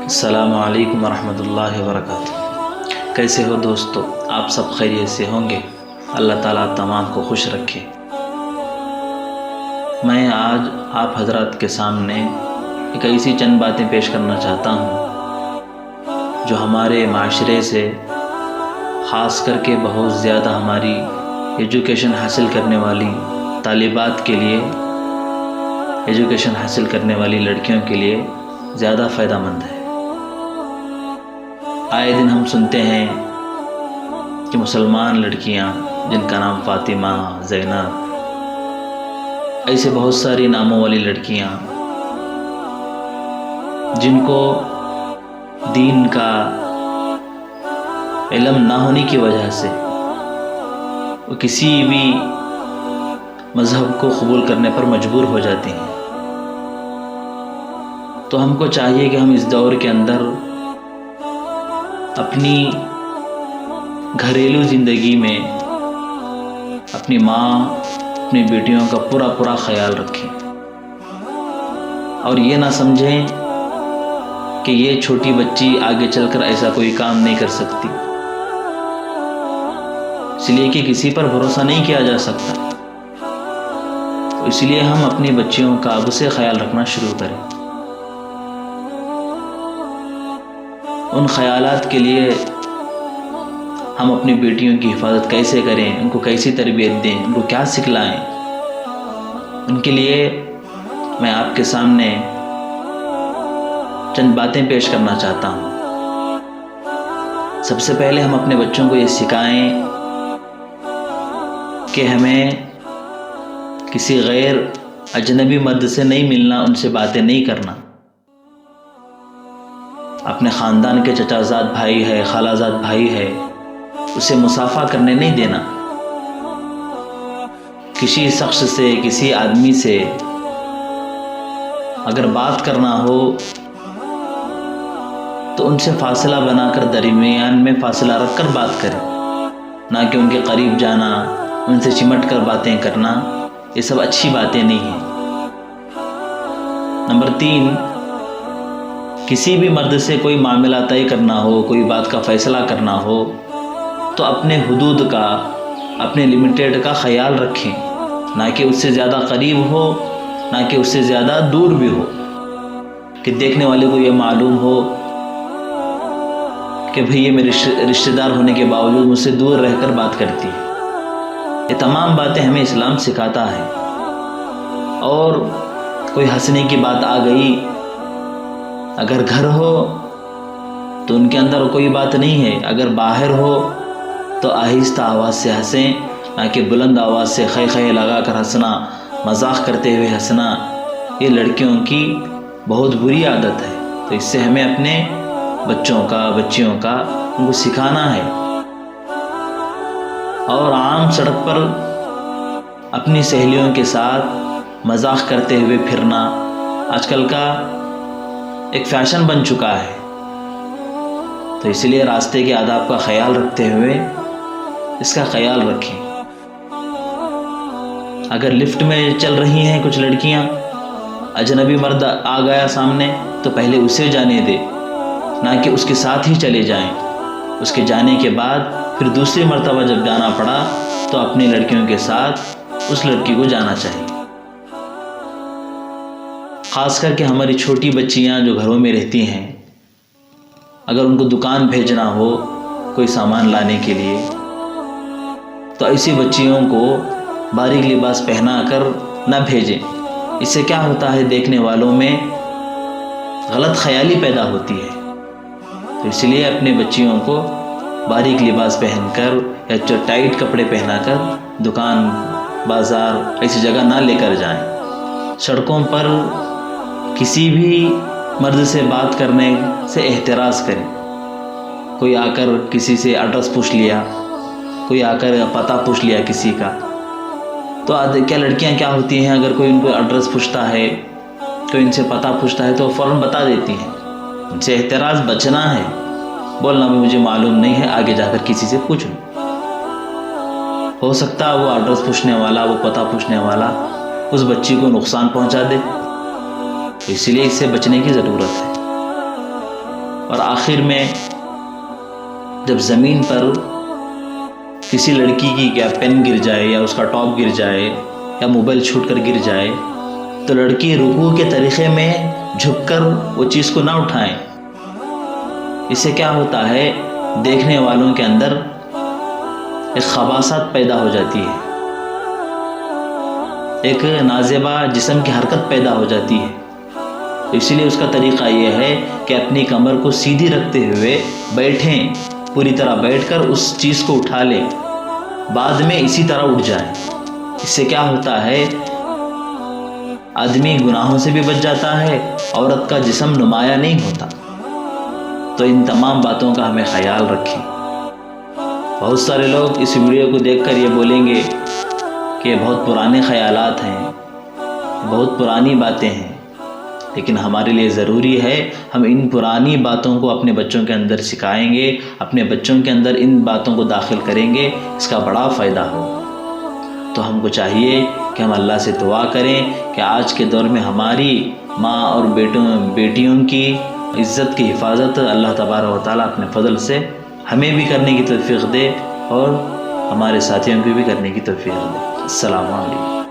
السلام علیکم ورحمۃ اللہ وبرکاتہ۔ کیسے ہو دوستو؟ آپ سب خیریت سے ہوں گے؟ اللہ تعالیٰ تمام کو خوش رکھے۔ میں آج آپ حضرات کے سامنے ایک ایسی چند باتیں پیش کرنا چاہتا ہوں جو ہمارے معاشرے سے، خاص کر کے بہت زیادہ ہماری ایجوکیشن حاصل کرنے والی طالبات کے لیے، ایجوکیشن حاصل کرنے والی لڑکیوں کے لیے زیادہ فائدہ مند ہے۔ آئے دن ہم سنتے ہیں کہ مسلمان لڑکیاں جن کا نام فاطمہ، زینب، ایسے بہت ساری ناموں والی لڑکیاں جن کو دین کا علم نہ ہونے کی وجہ سے وہ کسی بھی مذہب کو قبول کرنے پر مجبور ہو جاتی ہیں۔ تو ہم کو چاہیے کہ ہم اس دور کے اندر اپنی گھریلو زندگی میں اپنی ماں، اپنی بیٹیوں کا پورا خیال رکھیں اور یہ نہ سمجھیں کہ یہ چھوٹی بچی آگے چل کر ایسا کوئی کام نہیں کر سکتی، اس لیے کہ کسی پر بھروسہ نہیں کیا جا سکتا۔ تو اس لیے ہم اپنی بچیوں کا اب سے خیال رکھنا شروع کریں۔ ان خیالات کے لیے ہم اپنی بیٹیوں کی حفاظت کیسے کریں، ان کو کیسی تربیت دیں، ان کو کیا سکھلائیں، ان کے لیے میں آپ کے سامنے چند باتیں پیش کرنا چاہتا ہوں۔ سب سے پہلے ہم اپنے بچوں کو یہ سکھائیں کہ ہمیں کسی غیر اجنبی مرد سے نہیں ملنا، ان سے باتیں نہیں کرنا۔ اپنے خاندان کے چچا زاد بھائی ہے، خالہ زاد بھائی ہے، اسے مصافحہ کرنے نہیں دینا۔ کسی شخص سے، کسی آدمی سے اگر بات کرنا ہو تو ان سے فاصلہ بنا کر، درمیان میں فاصلہ رکھ کر بات کریں، نہ کہ ان کے قریب جانا، ان سے چمٹ کر باتیں کرنا۔ یہ سب اچھی باتیں نہیں ہیں۔ نمبر 3، کسی بھی مرد سے کوئی معاملہ طے کرنا ہو، کوئی بات کا فیصلہ کرنا ہو تو اپنے حدود کا، اپنے لمیٹیڈ کا خیال رکھیں، نہ کہ اس سے زیادہ قریب ہو، نہ کہ اس سے زیادہ دور بھی ہو، کہ دیکھنے والے کو یہ معلوم ہو کہ بھئی یہ میرے رشتہ دار ہونے کے باوجود مجھ سے دور رہ کر بات کرتی ہے۔ یہ تمام باتیں ہمیں اسلام سکھاتا ہے۔ اور کوئی ہنسنے کی بات آ گئی، اگر گھر ہو تو ان کے اندر کوئی بات نہیں ہے، اگر باہر ہو تو آہستہ آواز سے ہنسیں، نہ کہ بلند آواز سے خے خے لگا کر ہنسنا، مذاق کرتے ہوئے ہنسنا۔ یہ لڑکیوں کی بہت بری عادت ہے۔ تو اس سے ہمیں اپنے بچوں کا ان کو سکھانا ہے۔ اور عام سڑک پر اپنی سہیلیوں کے ساتھ مذاق کرتے ہوئے پھرنا آج کل کا ایک فیشن بن چکا ہے۔ تو اس لیے راستے کے آداب کا خیال رکھتے ہوئے اس کا خیال رکھیں۔ اگر لفٹ میں چل رہی ہیں کچھ لڑکیاں، اجنبی مرد آ گیا سامنے تو پہلے اسے جانے دے، نہ کہ اس کے ساتھ ہی چلے جائیں۔ اس کے جانے کے بعد پھر دوسری مرتبہ جب جانا پڑا تو اپنی لڑکیوں کے ساتھ اس لڑکی کو جانا چاہیے۔ خاص کر کے ہماری چھوٹی بچیاں جو گھروں میں رہتی ہیں، اگر ان کو دکان بھیجنا ہو کوئی سامان لانے کے لیے تو ایسی بچیوں کو باریک لباس پہنا کر نہ بھیجیں۔ اس سے کیا ہوتا ہے، دیکھنے والوں میں غلط خیالی پیدا ہوتی ہے۔ تو اس لیے اپنے بچیوں کو باریک لباس پہن کر یا ٹائٹ کپڑے پہنا کر دکان، بازار ایسی جگہ نہ لے کر جائیں۔ سڑکوں پر کسی بھی مرد سے بات کرنے سے احتراز کریں۔ کوئی آ کر کسی سے ایڈریس پوچھ لیا، کوئی آ کر پتہ پوچھ لیا کسی کا، تو کیا لڑکیاں کیا ہوتی ہیں، اگر کوئی ان کو ایڈریس پوچھتا ہے، کوئی ان سے پتہ پوچھتا ہے تو فوراً بتا دیتی ہیں۔ ان سے احتراز بچنا ہے، بولنا بھی مجھے معلوم نہیں ہے، آگے جا کر کسی سے پوچھ لوں۔ ہو سکتا ہے وہ ایڈریس پوچھنے والا، وہ پتہ پوچھنے والا اس بچی کو نقصان پہنچا دے، تو اسی لیے اس سے بچنے کی ضرورت ہے۔ اور آخر میں جب زمین پر کسی لڑکی کی کیا پین گر جائے یا اس کا ٹاپ گر جائے یا موبائل چھوٹ کر گر جائے تو لڑکی رکوع کے طریقے میں جھک کر وہ چیز کو نہ اٹھائیں. اس سے کیا ہوتا ہے، دیکھنے والوں کے اندر ایک خباثت پیدا ہو جاتی ہے، ایک نازیبا جسم کی حرکت پیدا ہو جاتی ہے. اسی لیے اس کا طریقہ یہ ہے کہ اپنی کمر کو سیدھی رکھتے ہوئے بیٹھیں، پوری طرح بیٹھ کر اس چیز کو اٹھا لیں، بعد میں اسی طرح اٹھ جائیں. اس سے کیا ہوتا ہے، آدمی گناہوں سے بھی بچ جاتا ہے، عورت کا جسم نمایاں نہیں ہوتا. تو ان تمام باتوں کا ہمیں خیال رکھیں. بہت سارے لوگ اس ویڈیو کو دیکھ کر یہ بولیں گے کہ بہت پرانے خیالات ہیں، بہت پرانی باتیں ہیں، لیکن ہمارے لیے ضروری ہے ہم ان پرانی باتوں کو اپنے بچوں کے اندر سکھائیں گے، اپنے بچوں کے اندر ان باتوں کو داخل کریں گے، اس کا بڑا فائدہ ہو. تو ہم کو چاہیے کہ ہم اللہ سے دعا کریں کہ آج کے دور میں ہماری ماں اور بیٹیوں کی عزت کی حفاظت اللہ تبارک و تعالیٰ اپنے فضل سے ہمیں بھی کرنے کی توفیق دے اور ہمارے ساتھیوں کو بھی کرنے کی توفیق دے. السلام علیکم.